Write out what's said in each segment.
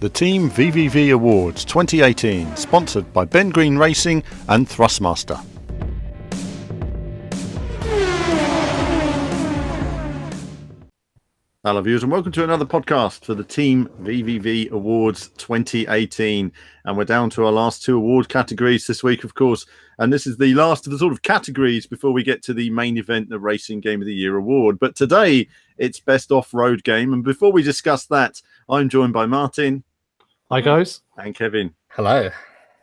The Team VVV Awards 2018, sponsored by Ben Green Racing and Thrustmaster. Hello viewers and welcome to another podcast for the Team VVV Awards 2018, and we're down to our last two award categories this week, of course, and this is the last of the sort of categories before we get to the main event, the Racing Game of the Year award. But today it's Best Off-Road Game, and before we discuss that, I'm joined by Martin. Hi guys. And Kevin. Hello.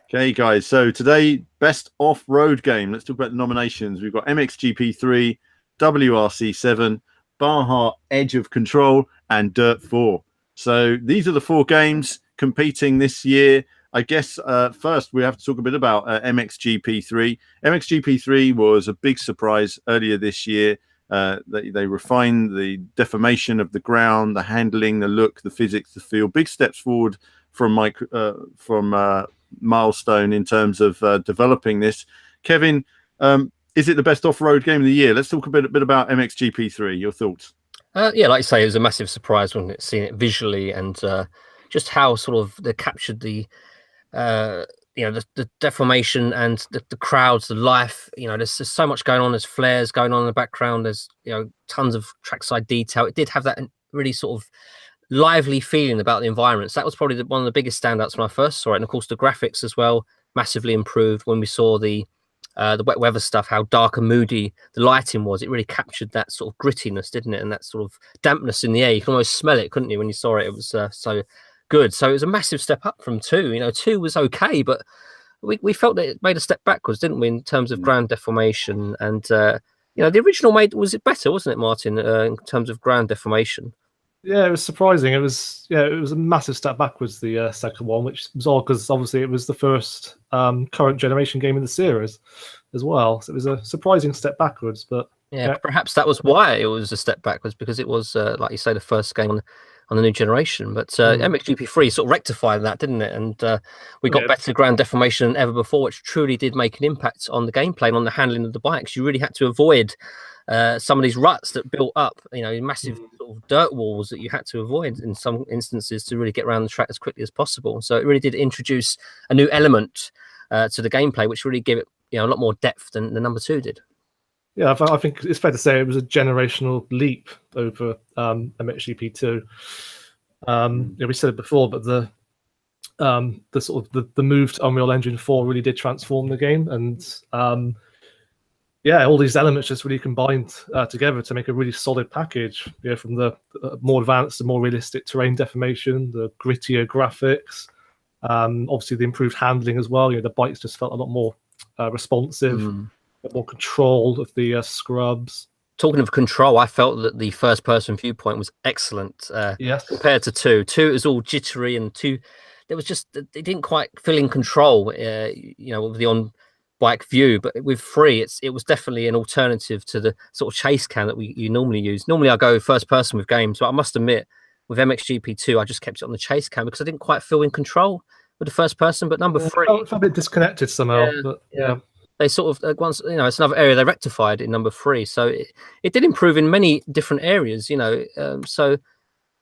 Okay guys, so today Best Off-Road Game. Let's talk about the nominations. We've got MXGP3, WRC7, Baja Edge of Control and Dirt 4. So these are the four games competing this year. I guess first we have to talk a bit about MXGP3. MXGP3 was a big surprise earlier this year. They refined the deformation of the ground, the handling, the look, the physics, the feel. Big steps forward from Milestone in terms of developing this. Kevin, is it the best off-road game of the year? Let's talk a bit about MXGP3. Your thoughts? Yeah, like you say, it was a massive surprise when seeing it visually and just how sort of they captured the deformation and the crowds, the life. There's so much going on. There's flares going on in the background. There's tons of trackside detail. It did have that really sort of lively feeling about the environments. That was probably one of the biggest standouts when I first saw it. And of course, the graphics as well massively improved when we saw the wet weather stuff, how dark and moody the lighting was. It really captured that sort of grittiness, didn't it? And that sort of dampness in the air. You can almost smell it, couldn't you, when you saw it? It was so good. So it was a massive step up from 2. 2 was okay, but we felt that it made a step backwards, didn't we, in terms of ground deformation? And the original was it better, wasn't it, Martin, in terms of ground deformation? Yeah, it was surprising. It was a massive step backwards, the second one, which was odd because obviously it was the first current generation game in the series as well. So it was a surprising step backwards. But yeah, perhaps that was why it was a step backwards, because it was, like you say, the first game on the new generation. But MXGP3 sort of rectified that, didn't it? And we got better ground deformation than ever before, which truly did make an impact on the gameplay and on the handling of the bikes. You really had to avoid some of these ruts that built up, massive sort of dirt walls that you had to avoid in some instances to really get around the track as quickly as possible. So it really did introduce a new element to the gameplay, which really gave it a lot more depth than the number 2 did. Yeah, I think it's fair to say it was a generational leap over MXGP2. We said it before, but the move to Unreal Engine 4 really did transform the game, and all these elements just really combined together to make a really solid package. From the more advanced and more realistic terrain deformation, the grittier graphics, obviously the improved handling as well. The bikes just felt a lot more responsive, more control of the scrubs. Talking of control, I felt that the first-person viewpoint was excellent compared to 2. 2 is all jittery, and 2, there was just it didn't quite feel in control. With the on-bike view, but with 3, it was definitely an alternative to the sort of chase cam that you normally use. Normally, I go first-person with games, but I must admit, with MXGP2, I just kept it on the chase cam because I didn't quite feel in control with the first person. But number 3, I felt a bit disconnected somehow. They sort of once it's another area they rectified in number 3, so it did improve in many different areas. So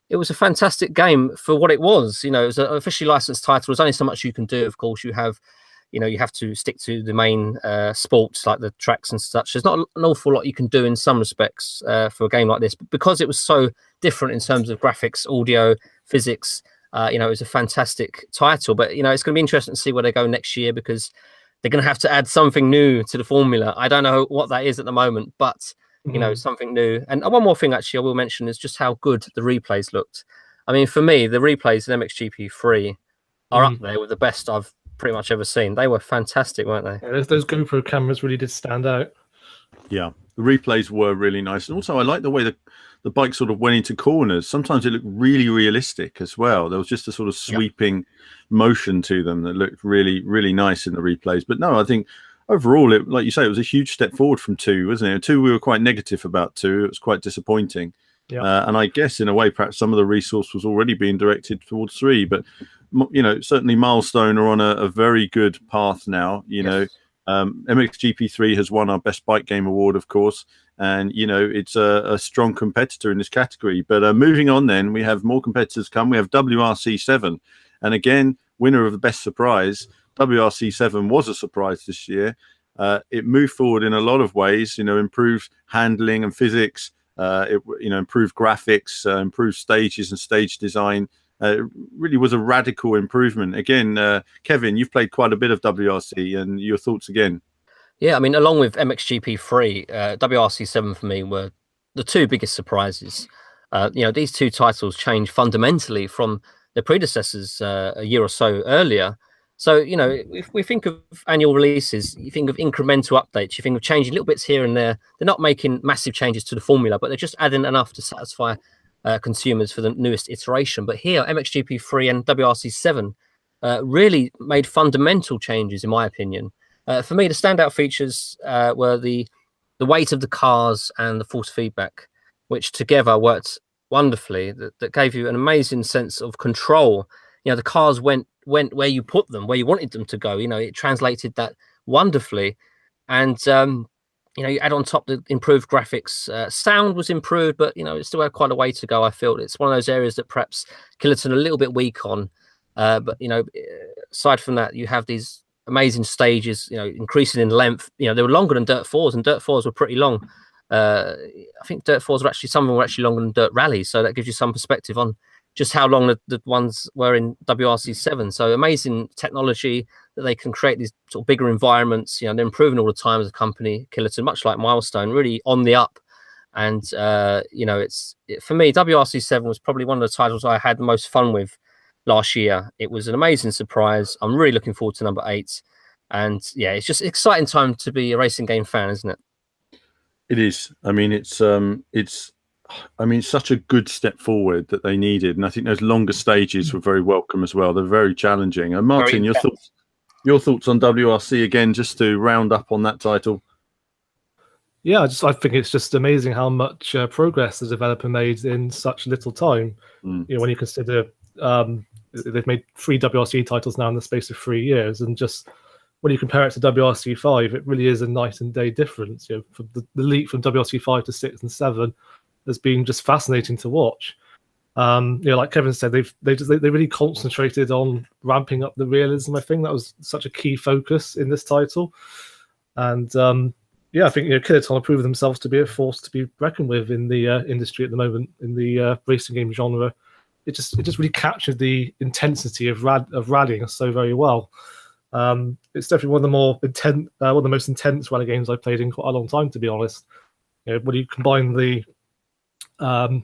it was a fantastic game for what it was. It was an officially licensed title. There's only so much you can do. Of course, you have to stick to the main sports like the tracks and such. There's not an awful lot you can do in some respects for a game like this, but because it was so different in terms of graphics, audio, physics, it was a fantastic title. But it's going to be interesting to see where they go next year, because they're going to have to add something new to the formula. I don't know what that is at the moment, but something new. And one more thing, actually, I will mention is just how good the replays looked. I mean, for me, the replays in MXGP3 are up there with the best I've pretty much ever seen. They were fantastic, weren't they? Yeah, those GoPro cameras really did stand out. Yeah, the replays were really nice, and also I like the way the bike sort of went into corners. Sometimes it looked really realistic as well. There was just a sort of sweeping motion to them that looked really, really nice in the replays. But no, I think overall, like you say, it was a huge step forward from 2, wasn't it? 2, we were quite negative about 2. It was quite disappointing. Yeah. And I guess in a way, perhaps some of the resource was already being directed towards 3. But, certainly Milestone are on a very good path now. MXGP3 has won our Best Bike Game Award, of course. And, it's a strong competitor in this category. But moving on then, we have more competitors come. We have WRC7. And again, winner of the best surprise. WRC7 was a surprise this year. It moved forward in a lot of ways, improved handling and physics, improved graphics, improved stages and stage design. It really was a radical improvement. Again, Kevin, you've played quite a bit of WRC, and your thoughts again? Yeah, I mean, along with MXGP3, WRC7 for me were the two biggest surprises. These two titles changed fundamentally from their predecessors a year or so earlier. So, if we think of annual releases, you think of incremental updates, you think of changing little bits here and there. They're not making massive changes to the formula, but they're just adding enough to satisfy consumers for the newest iteration. But here, MXGP3 and WRC7 really made fundamental changes, in my opinion. For me, the standout features were the weight of the cars and the force feedback, which together worked wonderfully. That gave you an amazing sense of control. The cars went where you put them, where you wanted them to go. It translated that wonderfully. And you add on top the improved graphics. Sound was improved, but it still had quite a way to go. I feel it's one of those areas that perhaps Killerton a little bit weak on. But aside from that, you have these amazing stages, increasing in length. They were longer than Dirt 4s, and Dirt 4s were pretty long. I think Dirt 4s were actually, some of them were actually longer than Dirt Rallies, so that gives you some perspective on just how long the ones were in WRC7. So amazing technology that they can create these sort of bigger environments. They're improving all the time as a company, Killerton, much like Milestone, really on the up. And for me, WRC7 was probably one of the titles I had the most fun with last year. It was an amazing surprise. I'm really looking forward to number 8. And yeah, it's just an exciting time to be a racing game fan, isn't it? It is. I mean, it's such a good step forward that they needed, and I think those longer stages were very welcome as well. They're very challenging. And Martin, your thoughts on WRC again, just to round up on that title? Yeah, I think it's just amazing how much progress the developer made in such little time. When you consider they've made 3 WRC titles now in the space of 3 years, and just when you compare it to WRC 5, it really is a night and day difference. From the leap from WRC 5 to 6 and 7 has been just fascinating to watch. Like Kevin said, they really concentrated on ramping up the realism. I think that was such a key focus in this title, and I think Killerton have proven themselves to be a force to be reckoned with in the industry at the moment, in the racing game genre. It just really captured the intensity of rallying so very well. It's definitely one of the most intense rally games I've played in quite a long time, to be honest. When you combine the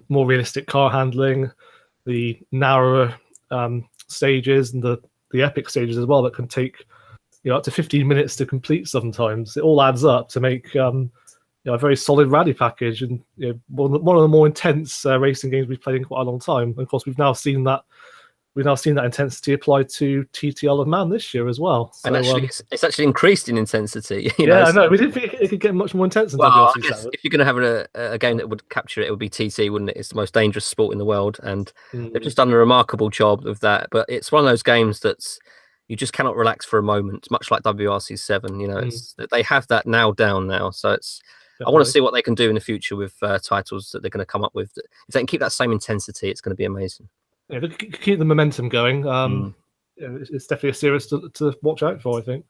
more realistic car handling, the narrower stages, and the epic stages as well that can take up to 15 minutes to complete sometimes, it all adds up to make a very solid rally package, and one of the more intense racing games we've played in quite a long time. And of course, we've now seen that intensity applied to TTL of Man this year as well. So, and actually, it's actually increased in intensity. I know. We didn't think it could get much more intense than WRC7. If you're going to have a game that would capture it, it would be TT, wouldn't it? It's the most dangerous sport in the world, and they've just done a remarkable job of that. But it's one of those games that's you just cannot relax for a moment, much like WRC7. They have that now down now. So I want to see what they can do in the future with titles that they're going to come up with. If they can keep that same intensity, it's going to be amazing. Yeah, they keep the momentum going. It's definitely a series to watch out for, I think.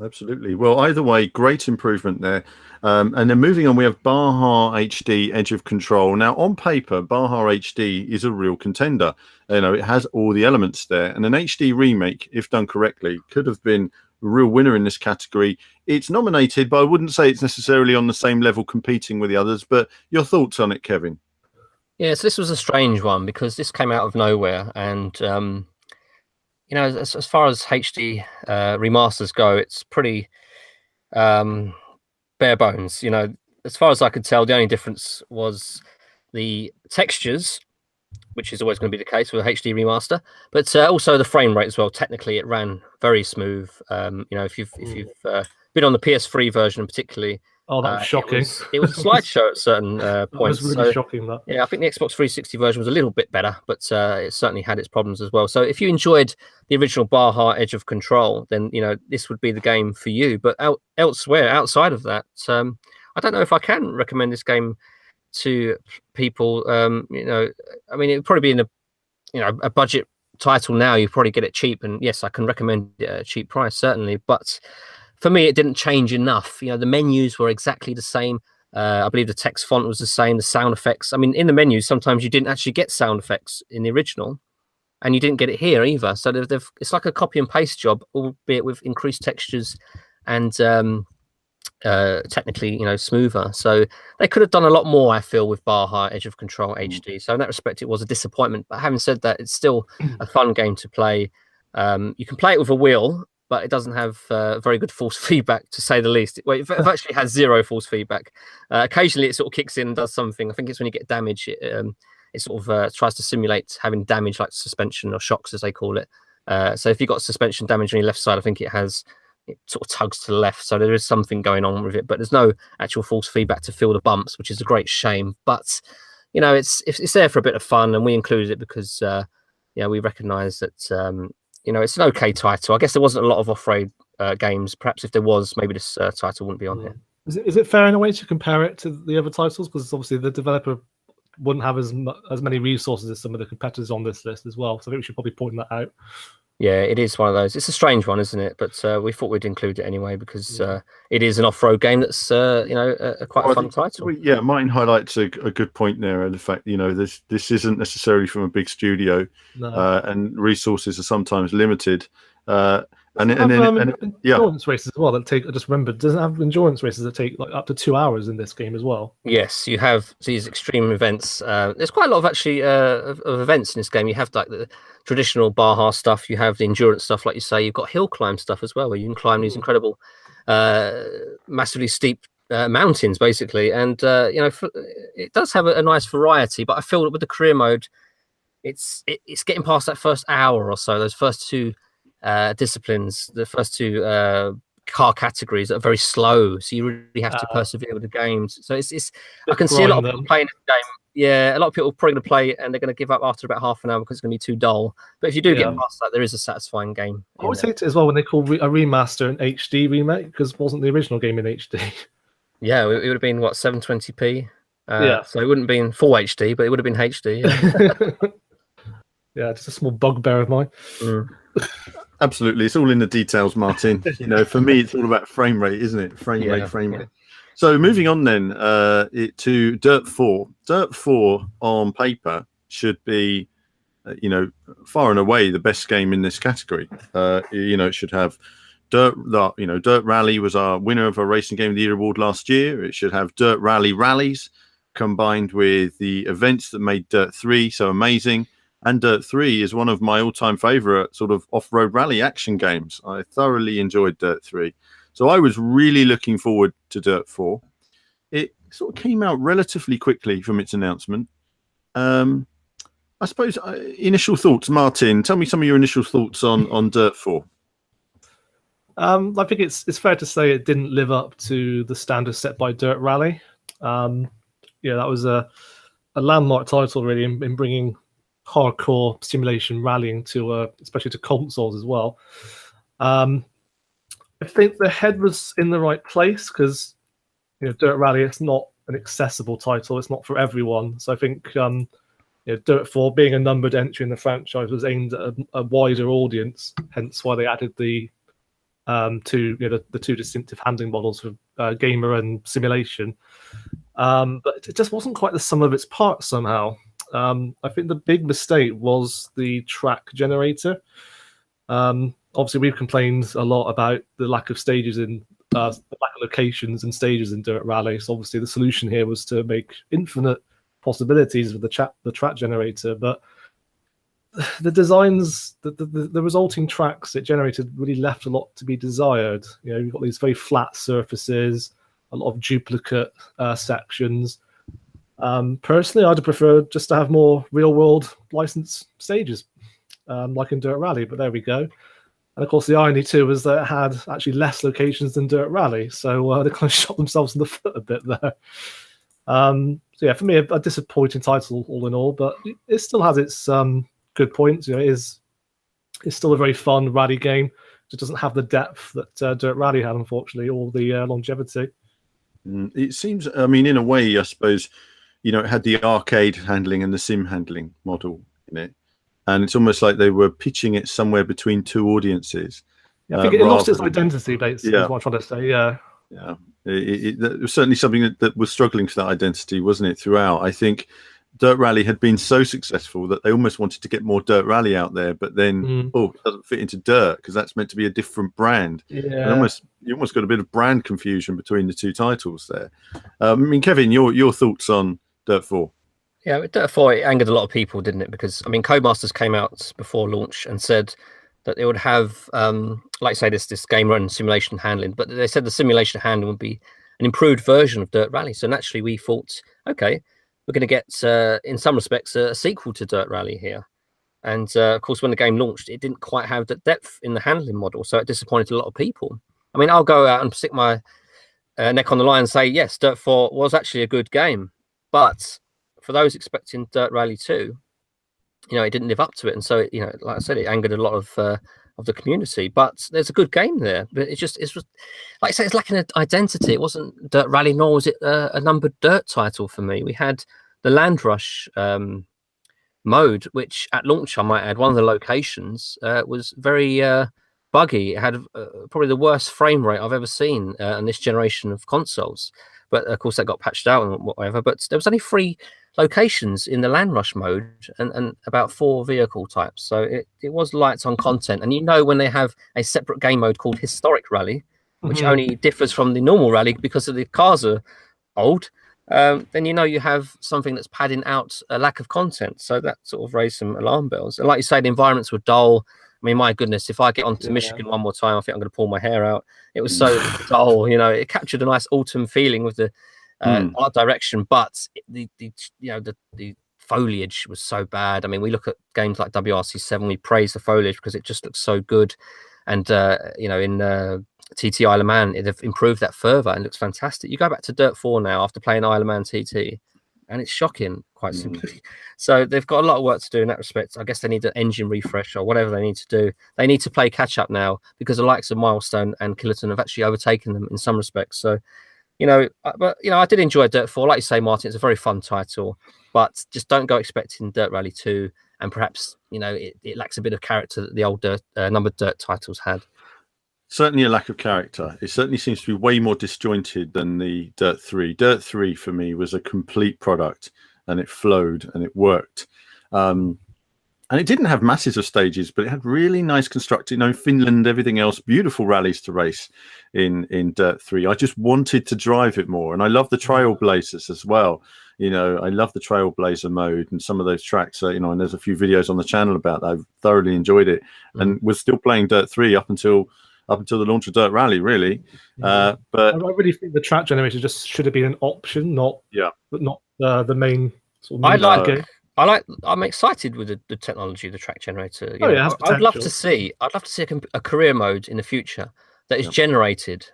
Absolutely. Well, either way, great improvement there. And then moving on, we have Baja HD Edge of Control. Now, on paper, Baja HD is a real contender. It has all the elements there. And an HD remake, if done correctly, could have been a real winner in this category. It's nominated, but I wouldn't say it's necessarily on the same level competing with the others. But your thoughts on it, Kevin? Yeah, so this was a strange one because this came out of nowhere. And, as far as HD remasters go, it's pretty bare bones. As far as I could tell, the only difference was the textures, which is always going to be the case with a HD remaster, but also the frame rate as well. Technically, it ran very smooth. If you've been on the PS3 version, particularly. Oh, that was shocking. It was a slideshow at certain points. It was really shocking, that. Yeah, I think the Xbox 360 version was a little bit better, but it certainly had its problems as well. So if you enjoyed the original Baja Edge of Control, then, this would be the game for you. But elsewhere, outside of that, I don't know if I can recommend this game to people. It would probably be in a budget title now, you probably get it cheap, and yes, I can recommend it at a cheap price, certainly. But for me, it didn't change enough. You know, the menus were exactly the same. I believe the text font was the same, the sound effects. I mean, in the menus, sometimes you didn't actually get sound effects in the original, and you didn't get it here either. So it's like a copy and paste job, albeit with increased textures and technically, you know, smoother. So they could have done a lot more, I feel, with Baja Edge of Control HD. So in that respect, it was a disappointment. But having said that, it's still a fun game to play. You can play it with a wheel, but it doesn't have very good force feedback, to say the least. Well, it actually has zero force feedback. Occasionally, it sort of kicks in and does something. I think it's when you get damage, it sort of tries to simulate having damage, like suspension or shocks, as they call it. So if you've got suspension damage on your left side, I think it sort of tugs to the left. So there is something going on with it, but there's no actual force feedback to feel the bumps, which is a great shame. But, you know, it's there for a bit of fun, and we included it because, we recognise that, you know, it's an okay title. I guess there wasn't a lot of off-road games. Perhaps if there was, maybe this title wouldn't be on here. Is it fair in a way to compare it to the other titles? Because obviously the developer wouldn't have as many resources as some of the competitors on this list as well. So I think we should probably point that out. Yeah, it is one of those. It's a strange one, isn't it? But we thought we'd include it anyway because it is an off-road game that's quite a fun title. Yeah, Martin highlights a good point there, and the fact, you know, this isn't necessarily from a big studio, and resources are sometimes limited. Endurance races as well that take. I just remembered, doesn't have endurance races that take like up to 2 hours in this game as well. Yes, you have these extreme events. There's quite a lot of actually of events in this game. You have like the traditional Baja stuff. You have the endurance stuff, like you say. You've got hill climb stuff as well, where you can climb these incredible, massively steep mountains, basically. And you know, it does have a nice variety. But I feel that with the career mode, it's getting past that first hour or so. Those first two disciplines, the first two car categories that are very slow, so you really have to persevere with the games. So it's I can see a lot of people playing this game. Yeah, a lot of people are probably going to play it and they're going to give up after about half an hour because it's going to be too dull. But if you do get past that, there is a satisfying game. I always hate it as well when they call a remaster an HD remake, because it wasn't the original game in HD. Yeah, it would have been what, 720p. So it wouldn't have been full HD, but it would have been HD. Yeah, just a small bugbear of mine. Absolutely, it's all in the details, Martin. You know, for me, it's all about frame rate, isn't it? Frame rate. So moving on then to Dirt 4. Dirt 4 on paper should be, you know, far and away the best game in this category. You know, it should have Dirt Rally was our winner of our Racing Game of the Year award last year. It should have Dirt Rally rallies combined with the events that made Dirt 3 so amazing. And Dirt 3 is one of my all-time favorite sort of off-road rally action games. I thoroughly enjoyed Dirt 3. So I was really looking forward to Dirt 4. It sort of came out relatively quickly from its announcement. I suppose initial thoughts, Martin. Tell me some of your initial thoughts on Dirt 4. I think it's fair to say it didn't live up to the standards set by Dirt Rally. That was a landmark title really in bringing hardcore simulation rallying to especially to consoles as well. I think the head was in the right place because, you know, Dirt Rally, it's not an accessible title. It's not for everyone. So I think Dirt 4 being a numbered entry in the franchise was aimed at a wider audience. Hence why they added the two distinctive handling models for gamer and simulation. But it just wasn't quite the sum of its parts somehow. I think the big mistake was the track generator. Obviously, we've complained a lot about the lack of stages the lack of locations and stages in Dirt Rally. So obviously, the solution here was to make infinite possibilities with the track generator. But the designs, the resulting tracks it generated really left a lot to be desired. You know, you've got these very flat surfaces, a lot of duplicate sections. Personally, I'd prefer just to have more real-world licensed stages, like in Dirt Rally, but there we go. And of course, the irony too was that it had actually less locations than Dirt Rally, so they kind of shot themselves in the foot a bit there. So yeah, for me, a disappointing title all in all, but it still has its good points. You know, it's still a very fun rally game. It just doesn't have the depth that Dirt Rally had, unfortunately, or the longevity. It seems, I mean, in a way, I suppose, you know, it had the arcade handling and the sim handling model in it. and it's almost like they were pitching it somewhere between two audiences. I think it lost its identity, basically, is what I'm trying to say. Yeah. It was certainly something that was struggling for that identity, wasn't it, throughout? I think Dirt Rally had been so successful that they almost wanted to get more Dirt Rally out there, but then it doesn't fit into Dirt because that's meant to be a different brand. Yeah. And you almost got a bit of brand confusion between the two titles there. I mean, Kevin, your thoughts on Dirt 4? Yeah, Dirt 4, it angered a lot of people, didn't it? Because I mean, Codemasters came out before launch and said that they would have, like say, this game run simulation handling, but they said the simulation handling would be an improved version of Dirt Rally. So naturally, we thought, okay, we're going to get, in some respects, a sequel to Dirt Rally here. And of course, when the game launched, it didn't quite have the depth in the handling model, so it disappointed a lot of people. I mean, I'll go out and stick my neck on the line and say, yes, Dirt 4 was actually a good game, but for those expecting Dirt Rally 2, it didn't live up to it, and so like I said, it angered a lot of the community. But there's a good game there, but it's like I say, it's lacking an identity. It wasn't Dirt Rally, nor was it a numbered Dirt title for me. We had the Land Rush mode, which at launch, I might add, one of the locations was very buggy. It had probably the worst frame rate I've ever seen on this generation of consoles. But of course, that got patched out and whatever. But there was only 3 locations in the Land Rush mode and about 4 vehicle types. So it was light on content. And when they have a separate game mode called Historic Rally, which only differs from the normal rally because of the cars are old, then you have something that's padding out a lack of content. So that sort of raised some alarm bells. And like you say, the environments were dull. I mean, my goodness, if I get onto Michigan one more time, I think I'm going to pull my hair out. It was so dull, it captured a nice autumn feeling with the art direction, but the foliage was so bad. I mean, we look at games like WRC7, we praise the foliage because it just looks so good. And, in TT Isle of Man, it have improved that further and looks fantastic. You go back to Dirt 4 now after playing Isle of Man TT, and it's shocking, quite simply. So they've got a lot of work to do in that respect. I guess they need an engine refresh or whatever they need to do. They need to play catch up now because the likes of Milestone and Killerton have actually overtaken them in some respects. So, I did enjoy Dirt 4. Like you say, Martin, it's a very fun title, but just don't go expecting Dirt Rally 2. And perhaps, it lacks a bit of character that the old numbered Dirt titles had. Certainly a lack of character. It certainly seems to be way more disjointed than the Dirt 3. Dirt 3 for me was a complete product, and it flowed and it worked. And it didn't have masses of stages, but it had really nice constructed, Finland, everything else, beautiful rallies to race in Dirt 3. I just wanted to drive it more. And I love the Trailblazers as well. I love the Trailblazer mode and some of those tracks, and there's a few videos on the channel about that. I've thoroughly enjoyed it. And we're still playing Dirt 3 up until the launch of Dirt Rally, really. But I really think the track generator just should have been an option, not the main sort of game. I'm excited with the technology of the track generator. I'd love to see a career mode in the future that is generated.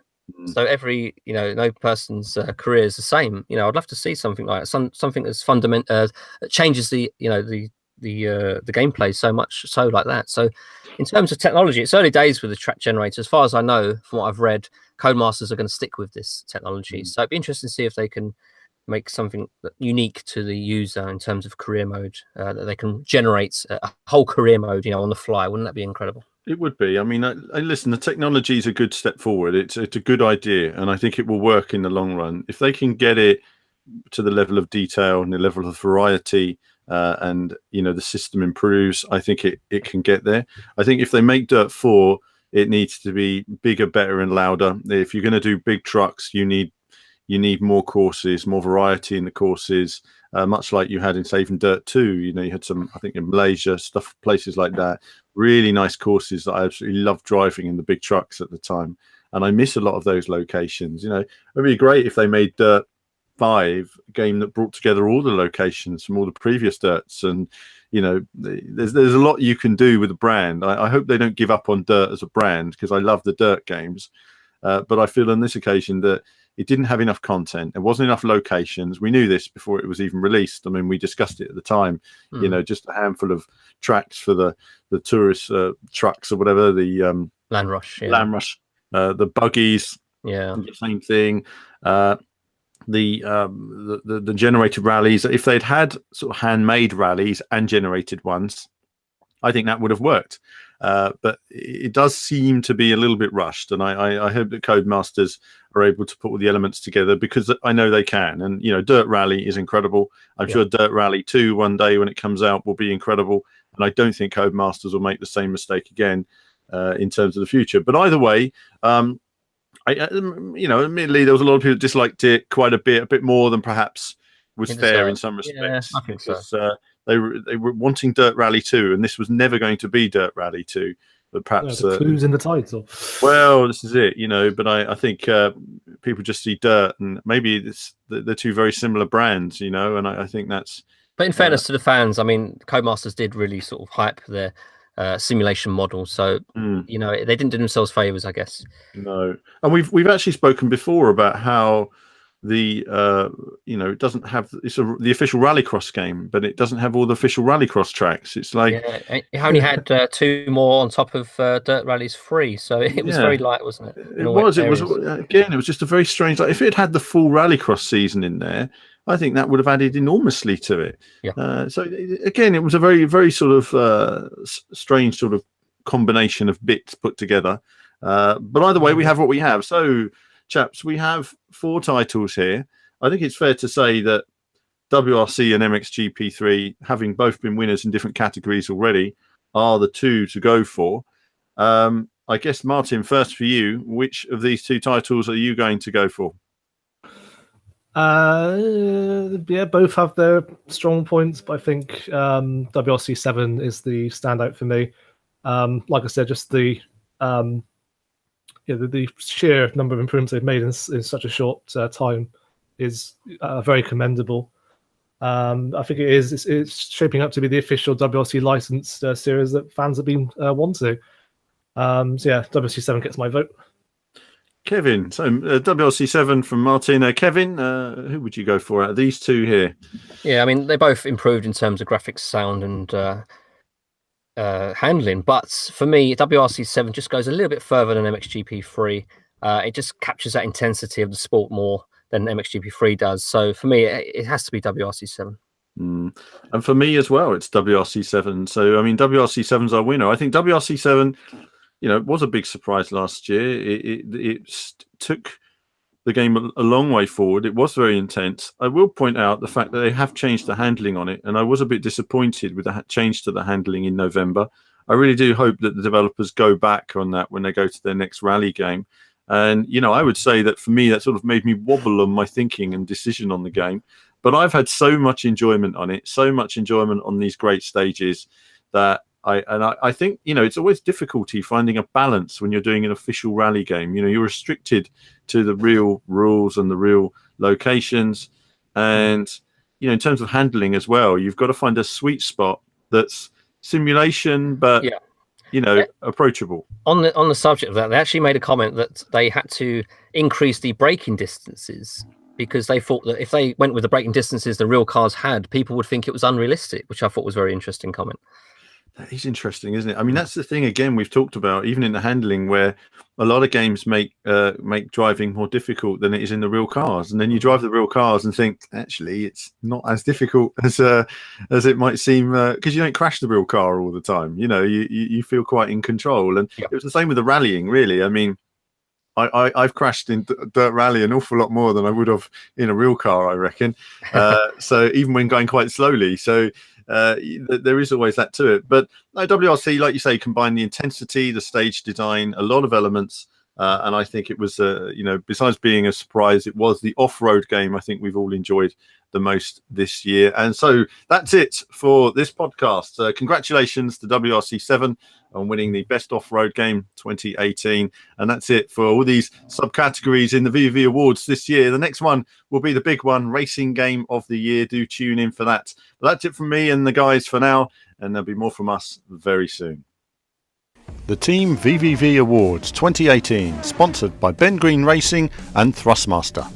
So every no person's career is the same. I'd love to see something like something that's fundamental, that changes the gameplay so much so like that. So in terms of technology, it's early days with the track generator. As far as I know, from what I've read, Codemasters are going to stick with this technology. So it'd be interesting to see if they can make something unique to the user in terms of career mode, that they can generate a whole career mode, on the fly. Wouldn't that be incredible? It would be. I mean, listen, the technology is a good step forward. It's a good idea, and I think it will work in the long run. If they can get it to the level of detail and the level of variety, and the system improves, I think it can get there. I think if they make Dirt 4, it needs to be bigger, better, and louder. If you're going to do big trucks, you need more courses, more variety in the courses, much like you had in Saving Dirt 2. You had some, I think, in Malaysia, places like that. Really nice courses that I absolutely loved driving in the big trucks at the time. And I miss a lot of those locations. It'd be great if they made Dirt 5 a game that brought together all the locations from all the previous Dirts. And, there's a lot you can do with a brand. I hope they don't give up on Dirt as a brand, because I love the Dirt games. But I feel on this occasion that it didn't have enough content. There wasn't enough locations. We knew this before it was even released. I mean, we discussed it at the time. Just a handful of tracks for the tourist trucks or whatever. The Land Rush, the buggies, the same thing. The generated rallies. If they'd had sort of handmade rallies and generated ones, I think that would have worked. But it does seem to be a little bit rushed, and I hope that Codemasters are able to put all the elements together, because I know they can. And Dirt Rally is incredible. I'm sure Dirt Rally 2 one day when it comes out will be incredible, and I don't think Codemasters will make the same mistake again in terms of the future. But either way, admittedly there was a lot of people who disliked it quite a bit more than perhaps was fair in some respects. Yeah, I think because, so. They were wanting Dirt Rally 2, and this was never going to be Dirt Rally 2. But perhaps the clues in the title. Well, this is it, But I think people just see Dirt, and maybe they're two very similar brands, And I think that's. But in fairness to the fans, I mean, Codemasters did really sort of hype their simulation model, so they didn't do themselves favors, I guess. No, and we've actually spoken before about how the it doesn't have the official Rallycross game, but it doesn't have all the official Rallycross tracks. It's like it only had 2 more on top of Dirt Rally's 3, so it was very light, wasn't it? It was again. It was just a very strange. Like, if it had the full Rallycross season in there, I think that would have added enormously to it. Yeah. So again, it was a very, very sort of strange sort of combination of bits put together. But either way, we have what we have. So, chaps, we have 4 titles here. I think it's fair to say that WRC and MXGP3, having both been winners in different categories already, are the 2 to go for. I guess, Martin, first for you, which of these 2 titles are you going to go for? Both have their strong points, but I think WRC 7 is the standout for me. Like I said, just the sheer number of improvements they've made in such a short time is very commendable. I think it's shaping up to be the official WRC licensed series that fans have been wanting. WRC 7 gets my vote. Kevin, so WRC 7 from Martin. Kevin, who would you go for out of these 2 here? Yeah, I mean, they both improved in terms of graphics, sound, and handling. But for me, WRC 7 just goes a little bit further than MXGP 3. It just captures that intensity of the sport more than MXGP 3 does. So for me, it has to be WRC 7. And for me as well, it's WRC 7. So, I mean, WRC 7's our winner. I think WRC 7... it was a big surprise last year. It took the game a long way forward. It was very intense. I will point out the fact that they have changed the handling on it, and I was a bit disappointed with the change to the handling in November. I really do hope that the developers go back on that when they go to their next rally game. And, I would say that for me, that sort of made me wobble on my thinking and decision on the game. But I've had so much enjoyment on it, so much enjoyment on these great stages that I think, it's always difficulty finding a balance when you're doing an official rally game. You're restricted to the real rules and the real locations. And, in terms of handling as well, you've got to find a sweet spot that's simulation, but, approachable. On the subject of that, they actually made a comment that they had to increase the braking distances because they thought that if they went with the braking distances the real cars had, people would think it was unrealistic, which I thought was a very interesting comment. That is interesting, isn't it? I mean, that's the thing, again, we've talked about, even in the handling, where a lot of games make driving more difficult than it is in the real cars. And then you drive the real cars and think, actually, it's not as difficult as it might seem, because you don't crash the real car all the time. You feel quite in control. And it was the same with the rallying, really. I mean, I've crashed in Dirt Rally an awful lot more than I would have in a real car, I reckon. So even when going quite slowly. So there is always that to it. But WRC, like you say, combined the intensity, the stage design, a lot of elements. And I think it was, besides being a surprise, it was the off-road game I think we've all enjoyed the most this year. And so that's it for this podcast. Congratulations to WRC 7 on winning the Best Off-Road Game 2018. And that's it for all these subcategories in the VVV Awards this year. The next one will be the big one, Racing Game of the Year. Do tune in for that. But that's it from me and the guys for now. And there'll be more from us very soon. The Team VVV Awards 2018, sponsored by Ben Green Racing and Thrustmaster.